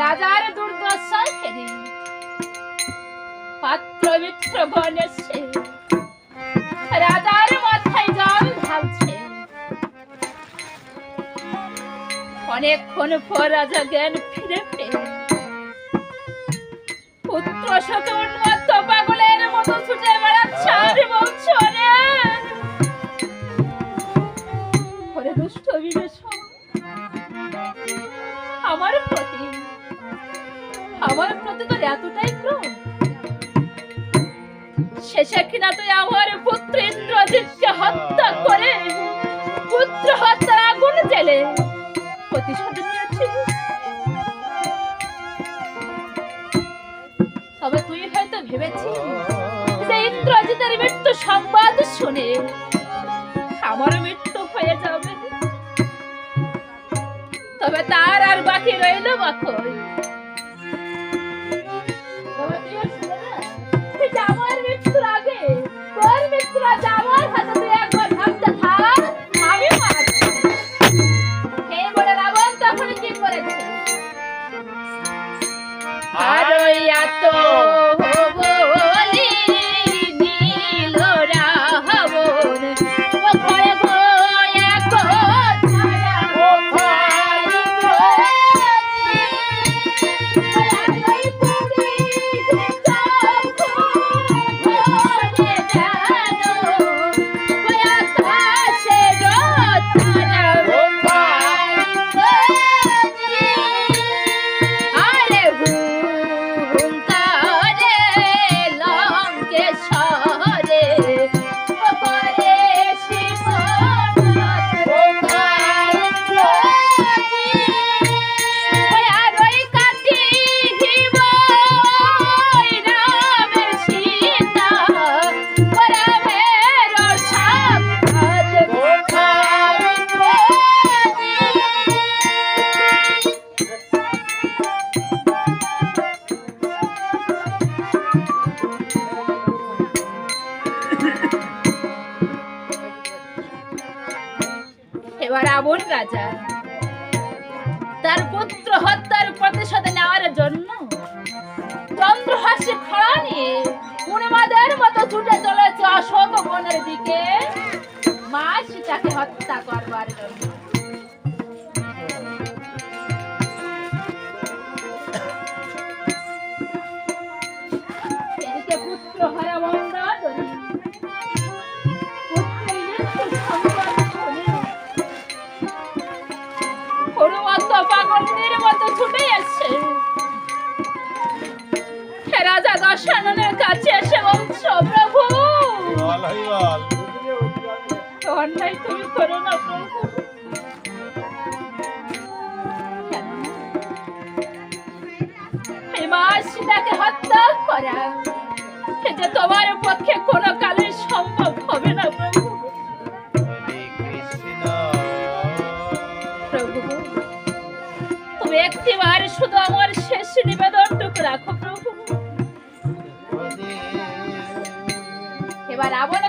রাজার দুর্দশায় ফেরে পাত্র মিত্র গণেছে, রাজার মাথায় জল ঢালছে। অনেকক্ষণ পর রাজা জ্ঞান ফিরে পেয়ে পুত্র শোকে উন্মত্ত পাগলের মতো ছুটে বেড়াচ্ছে আর বলছে, ওরে দুষ্ট বিবেচন, আমার প্রতি তোর এতটাই ক্রোধ, শেষে কিনা তুই আমার পুত্র ইন্দ্রজিৎকে হত্যা করে পুত্র হত্যার আগুন জেলে প্রতিশোধ নিয়েছিস। তবে তুই হয়তো ভেবেছিস যে ইন্দ্রজিতের মৃত্যু সংবাদ শুনে আমার মৃত্যু হয়ে যাবে, তবে তার আর বাকি রইল বাকই। আমার মৃত্যুর আগে তোর মৃত্যু আমার হাতে তুই একবার ভাবতে থাক, আমি মারছি। এই বলে রাবণ তখন কি করেছে, আর ওই এত বলি নীল রাবণ ও ঘরে ঘরে রাবণ রাজা তার পুত্র হত্যার প্রতিশোধ নেওয়ার জন্য চন্দ্রহাসী খড়া নিয়ে উন্মাদের মতো ছুটে চলেছে অশোক বনের দিকে মা সীতাকে হত্যা করবার জন্য। এদিকে পুত্র হারা মন্দাদরি পাগলের মতো ছুটে এসছে রাজা দশাননের কাছে এসে বলছো, প্রভু অন্যায় তুমি করো না প্রভু। কেননা এই মা সীতাকে হত্যা করা এ যে তোমার পক্ষে কোনো কালে সম্ভব হবে না প্রভু। প্রভু তুমি একটিবার শুধু আমার শেষ নিবেদনটুকু রাখো প্রভু। এবার রাবণ